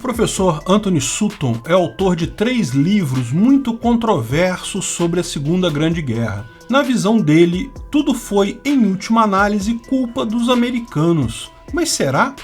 O professor Anthony Sutton é autor de 3 livros muito controversos sobre a Segunda Grande Guerra. Na visão dele, tudo foi, em última análise, culpa dos americanos. Mas será?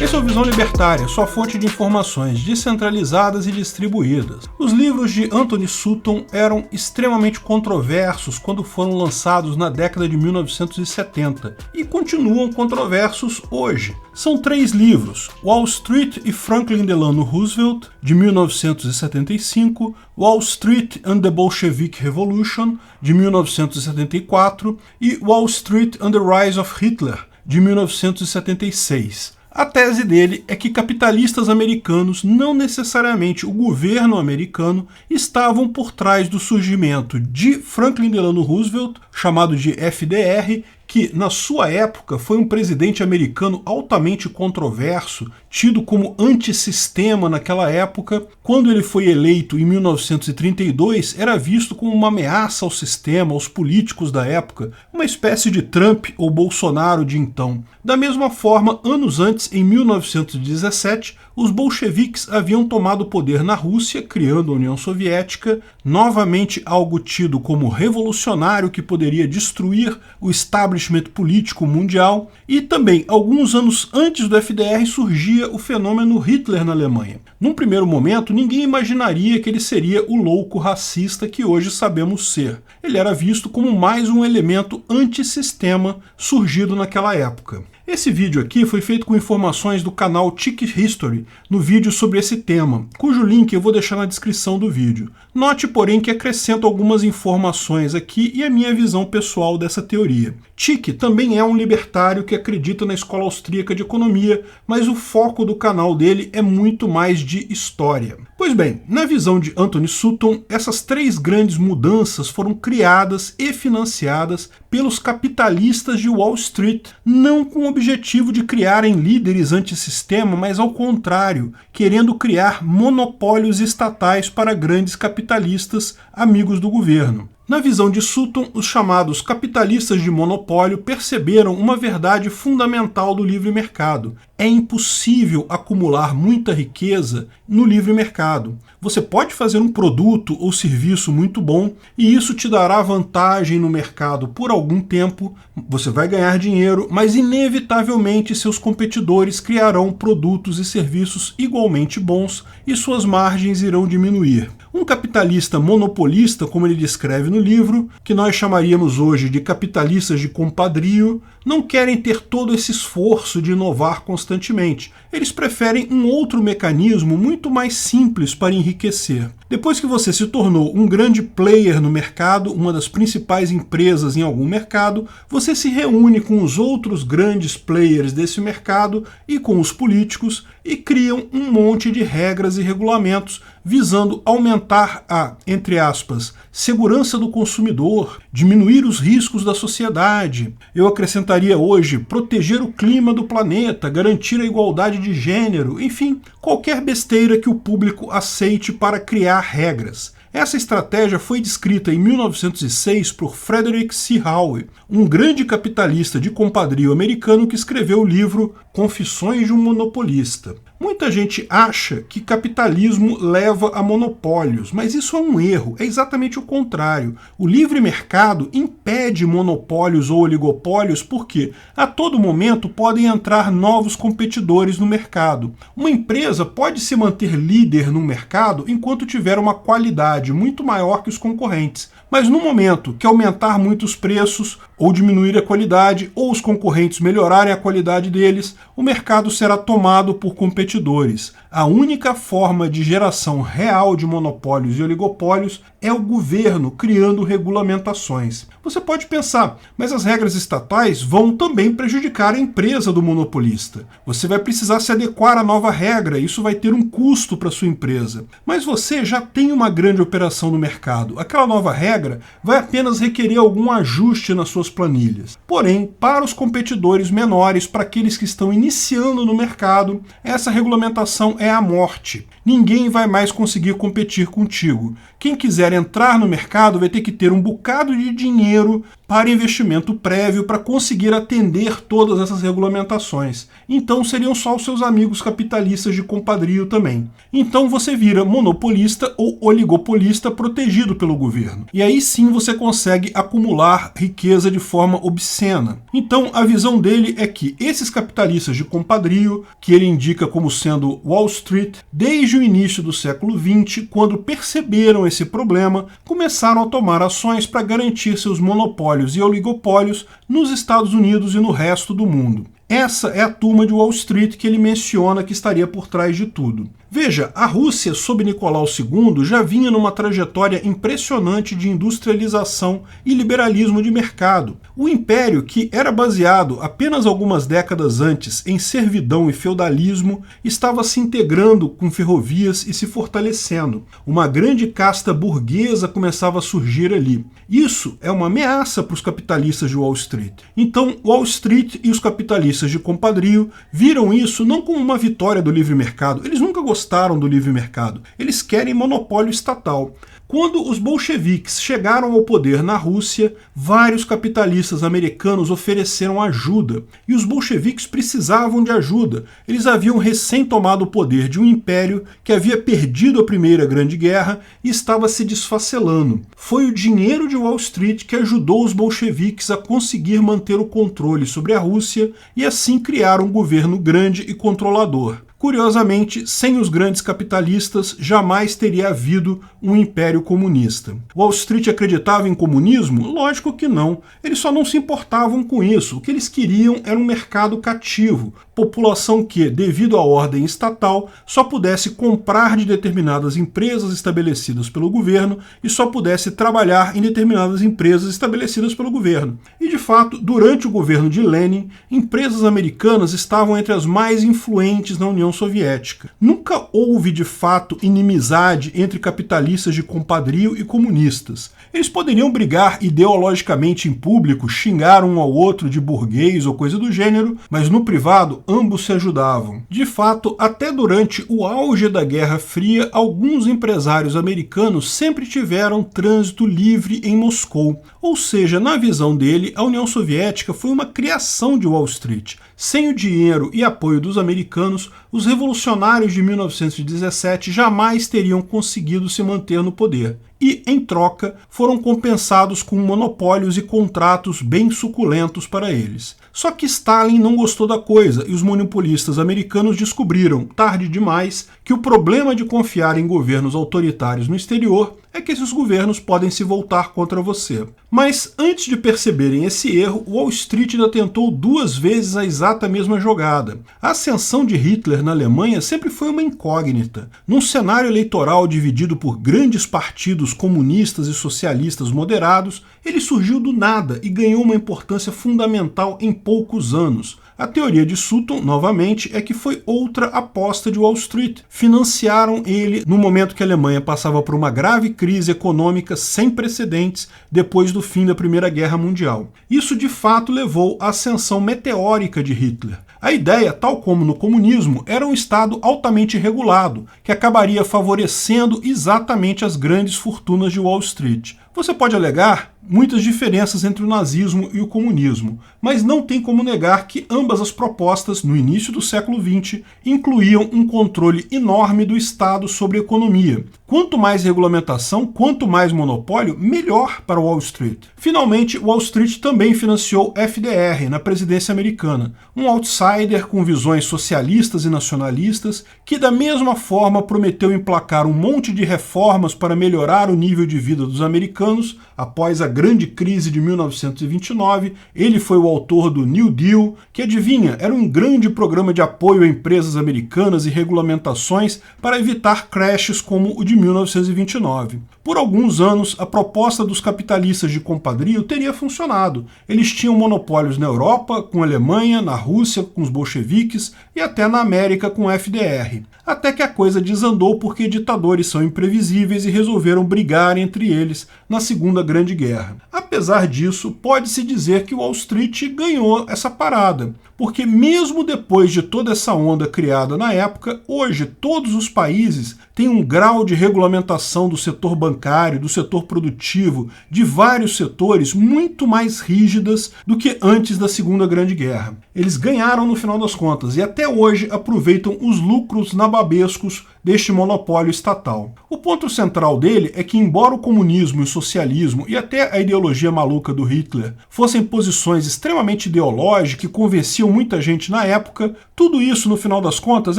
Esse é o Visão Libertária, sua fonte de informações descentralizadas e distribuídas. Os livros de Anthony Sutton eram extremamente controversos quando foram lançados na década de 1970 e continuam controversos hoje. São 3 livros: Wall Street e Franklin Delano Roosevelt, de 1975, Wall Street and the Bolshevik Revolution, de 1974, e Wall Street and the Rise of Hitler, de 1976. A tese dele é que capitalistas americanos, não necessariamente o governo americano, estavam por trás do surgimento de Franklin Delano Roosevelt, chamado de FDR, que na sua época foi um presidente americano altamente controverso, tido como antissistema naquela época. Quando ele foi eleito em 1932, era visto como uma ameaça ao sistema, aos políticos da época, uma espécie de Trump ou Bolsonaro de então. Da mesma forma, anos antes, em 1917, os bolcheviques haviam tomado o poder na Rússia, criando a União Soviética, novamente algo tido como revolucionário que poderia destruir o establishment político mundial, e também, alguns anos antes do FDR, surgia o fenômeno Hitler na Alemanha. Num primeiro momento, ninguém imaginaria que ele seria o louco racista que hoje sabemos ser. Ele era visto como mais um elemento antissistema surgido naquela época. Esse vídeo aqui foi feito com informações do canal Tech History, no vídeo sobre esse tema, cujo link eu vou deixar na descrição do vídeo. Note, porém, que acrescento algumas informações aqui e a minha visão pessoal dessa teoria. Tech também é um libertário que acredita na escola austríaca de economia, mas o foco do canal dele é muito mais de história. Pois bem, na visão de Anthony Sutton, essas 3 grandes mudanças foram criadas e financiadas pelos capitalistas de Wall Street, não com o objetivo de criarem líderes antissistema, mas ao contrário, querendo criar monopólios estatais para grandes capitalistas amigos do governo. Na visão de Sutton, os chamados capitalistas de monopólio perceberam uma verdade fundamental do livre mercado. É impossível acumular muita riqueza no livre mercado. Você pode fazer um produto ou serviço muito bom e isso te dará vantagem no mercado por algum tempo, você vai ganhar dinheiro, mas inevitavelmente seus competidores criarão produtos e serviços igualmente bons e suas margens irão diminuir. Um capitalista monopolista, como ele descreve no livro, que nós chamaríamos hoje de capitalistas de compadrio, não querem ter todo esse esforço de inovar constantemente. Eles preferem um outro mecanismo muito mais simples para enriquecer. Depois que você se tornou um grande player no mercado, uma das principais empresas em algum mercado, você se reúne com os outros grandes players desse mercado e com os políticos e criam um monte de regras e regulamentos visando aumentar a, entre aspas, segurança do consumidor, diminuir os riscos da sociedade. Eu acrescentaria hoje proteger o clima do planeta, garantir a igualdade de gênero, enfim, qualquer besteira que o público aceite para criar regras. Essa estratégia foi descrita em 1906 por Frederick C. Howe, um grande capitalista de compadrio americano que escreveu o livro Confissões de um Monopolista. Muita gente acha que capitalismo leva a monopólios, mas isso é um erro, é exatamente o contrário. O livre mercado impede monopólios ou oligopólios porque a todo momento podem entrar novos competidores no mercado. Uma empresa pode se manter líder no mercado enquanto tiver uma qualidade muito maior que os concorrentes, mas no momento que aumentar muito os preços, ou diminuir a qualidade, ou os concorrentes melhorarem a qualidade deles, o mercado será tomado por competidores. A única forma de geração real de monopólios e oligopólios é o governo criando regulamentações. Você pode pensar, mas as regras estatais vão também prejudicar a empresa do monopolista. Você vai precisar se adequar à nova regra, isso vai ter um custo para sua empresa. Mas você já tem uma grande operação no mercado. Aquela nova regra vai apenas requerer algum ajuste nas suas planilhas. Porém, para os competidores menores, para aqueles que estão iniciando no mercado, essa regulamentação é a morte. Ninguém vai mais conseguir competir contigo. Quem quiser entrar no mercado, vai ter que ter um bocado de dinheiro para investimento prévio para conseguir atender todas essas regulamentações. Então seriam só os seus amigos capitalistas de compadrio também. Então você vira monopolista ou oligopolista protegido pelo governo. E aí sim você consegue acumular riqueza de forma obscena. Então a visão dele é que esses capitalistas de compadrio, que ele indica como sendo Wall Street, desde o início do século XX, quando perceberam esse problema, começaram a tomar ações para garantir seus monopólios e oligopólios nos Estados Unidos e no resto do mundo. Essa é a turma de Wall Street que ele menciona que estaria por trás de tudo. Veja, a Rússia, sob Nicolau II, já vinha numa trajetória impressionante de industrialização e liberalismo de mercado. O império, que era baseado apenas algumas décadas antes em servidão e feudalismo, estava se integrando com ferrovias e se fortalecendo. Uma grande casta burguesa começava a surgir ali. Isso é uma ameaça para os capitalistas de Wall Street. Então, Wall Street e os capitalistas de compadrio viram isso não como uma vitória do livre mercado. Eles nunca gostaram do livre mercado. Eles querem monopólio estatal. Quando os bolcheviques chegaram ao poder na Rússia, vários capitalistas americanos ofereceram ajuda, e os bolcheviques precisavam de ajuda. Eles haviam recém tomado o poder de um império que havia perdido a Primeira Grande Guerra e estava se desfacelando. Foi o dinheiro de Wall Street que ajudou os bolcheviques a conseguir manter o controle sobre a Rússia e assim criar um governo grande e controlador. Curiosamente, sem os grandes capitalistas, jamais teria havido um império comunista. Wall Street acreditava em comunismo? Lógico que não. Eles só não se importavam com isso. O que eles queriam era um mercado cativo, população que, devido à ordem estatal, só pudesse comprar de determinadas empresas estabelecidas pelo governo e só pudesse trabalhar em determinadas empresas estabelecidas pelo governo. E, de fato, durante o governo de Lenin, empresas americanas estavam entre as mais influentes na União Soviética. Nunca houve, de fato, inimizade entre capitalistas de compadrio e comunistas. Eles poderiam brigar ideologicamente em público, xingar um ao outro de burguês ou coisa do gênero, mas no privado ambos se ajudavam. De fato, até durante o auge da Guerra Fria, alguns empresários americanos sempre tiveram trânsito livre em Moscou. Ou seja, na visão dele, a União Soviética foi uma criação de Wall Street. Sem o dinheiro e apoio dos americanos, os revolucionários de 1917 jamais teriam conseguido se manter no poder. E, em troca, foram compensados com monopólios e contratos bem suculentos para eles. Só que Stalin não gostou da coisa e os monopolistas americanos descobriram, tarde demais, que o problema de confiar em governos autoritários no exterior é que esses governos podem se voltar contra você. Mas antes de perceberem esse erro, Wall Street ainda tentou 2 vezes a exata mesma jogada. A ascensão de Hitler na Alemanha sempre foi uma incógnita. Num cenário eleitoral dividido por grandes partidos comunistas e socialistas moderados, ele surgiu do nada e ganhou uma importância fundamental em poucos anos. A teoria de Sutton, novamente, é que foi outra aposta de Wall Street. Financiaram ele no momento que a Alemanha passava por uma grave crise econômica sem precedentes depois do fim da Primeira Guerra Mundial. Isso, de fato, levou à ascensão meteórica de Hitler. A ideia, tal como no comunismo, era um Estado altamente regulado, que acabaria favorecendo exatamente as grandes fortunas de Wall Street. Você pode alegar muitas diferenças entre o nazismo e o comunismo, mas não tem como negar que ambas as propostas, no início do século XX, incluíam um controle enorme do Estado sobre a economia. Quanto mais regulamentação, quanto mais monopólio, melhor para Wall Street. Finalmente, Wall Street também financiou FDR na presidência americana, um outsider com visões socialistas e nacionalistas que, da mesma forma, prometeu emplacar um monte de reformas para melhorar o nível de vida dos americanos após a grande crise de 1929. Ele foi o autor do New Deal, que, adivinha, era um grande programa de apoio a empresas americanas e regulamentações para evitar crashes como o de 1929. Por alguns anos, a proposta dos capitalistas de compadrio teria funcionado. Eles tinham monopólios na Europa, com a Alemanha, na Rússia, com os bolcheviques e até na América, com o FDR. Até que a coisa desandou porque ditadores são imprevisíveis e resolveram brigar entre eles na Segunda Grande Guerra. Apesar disso, pode-se dizer que Wall Street ganhou essa parada, porque mesmo depois de toda essa onda criada na época, hoje todos os países têm um grau de regulamentação do setor bancário, do setor produtivo, de vários setores muito mais rígidas do que antes da Segunda Grande Guerra. Eles ganharam no final das contas e até hoje aproveitam os lucros nababescos deste monopólio estatal. O ponto central dele é que, embora o comunismo e o socialismo e até a ideologia maluca do Hitler fossem posições extremamente ideológicas que convenciam muita gente na época, tudo isso, no final das contas,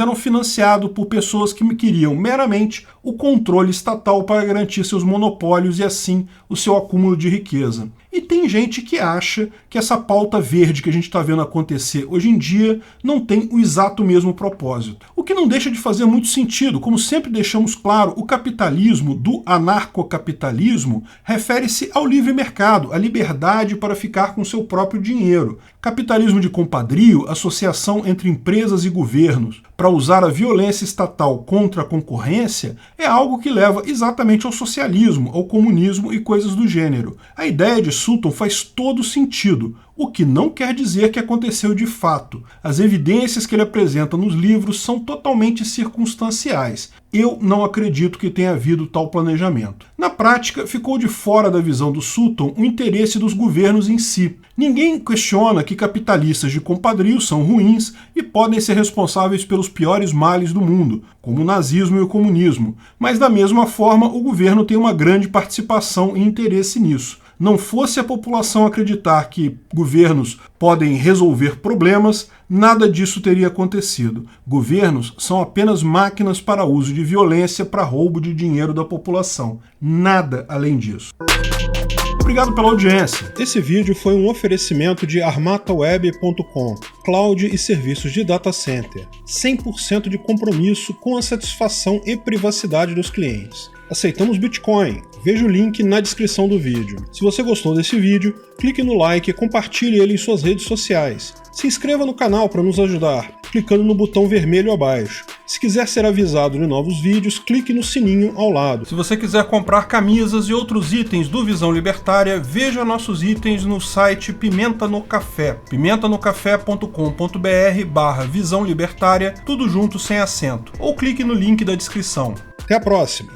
era financiado por pessoas que queriam meramente o controle estatal para garantir seus monopólios e, assim, o seu acúmulo de riqueza. E tem gente que acha que essa pauta verde que a gente está vendo acontecer hoje em dia não tem o exato mesmo propósito. O que não deixa de fazer muito sentido. Como sempre deixamos claro, o capitalismo do anarcocapitalismo refere-se ao livre mercado, à liberdade para ficar com seu próprio dinheiro. Capitalismo de compadrio, associação entre empresas e governos para usar a violência estatal contra a concorrência, é algo que leva exatamente ao socialismo, ao comunismo e coisas do gênero. A ideia de Sutton faz todo sentido, o que não quer dizer que aconteceu de fato. As evidências que ele apresenta nos livros são totalmente circunstanciais. Eu não acredito que tenha havido tal planejamento. Na prática, ficou de fora da visão do Sutton o interesse dos governos em si. Ninguém questiona que capitalistas de compadrio são ruins e podem ser responsáveis pelos piores males do mundo, como o nazismo e o comunismo, mas da mesma forma o governo tem uma grande participação e interesse nisso. Não fosse a população acreditar que governos podem resolver problemas, nada disso teria acontecido. Governos são apenas máquinas para uso de violência para roubo de dinheiro da população. Nada além disso. Obrigado pela audiência. Esse vídeo foi um oferecimento de armataweb.com, cloud e serviços de data center. 100% de compromisso com a satisfação e privacidade dos clientes. Aceitamos Bitcoin. Veja o link na descrição do vídeo. Se você gostou desse vídeo, clique no like e compartilhe ele em suas redes sociais. Se inscreva no canal para nos ajudar, clicando no botão vermelho abaixo. Se quiser ser avisado de novos vídeos, clique no sininho ao lado. Se você quiser comprar camisas e outros itens do Visão Libertária, veja nossos itens no site Pimenta no Café, pimentanocafé.com.br/Visão Libertária, tudo junto sem acento, ou clique no link da descrição. Até a próxima!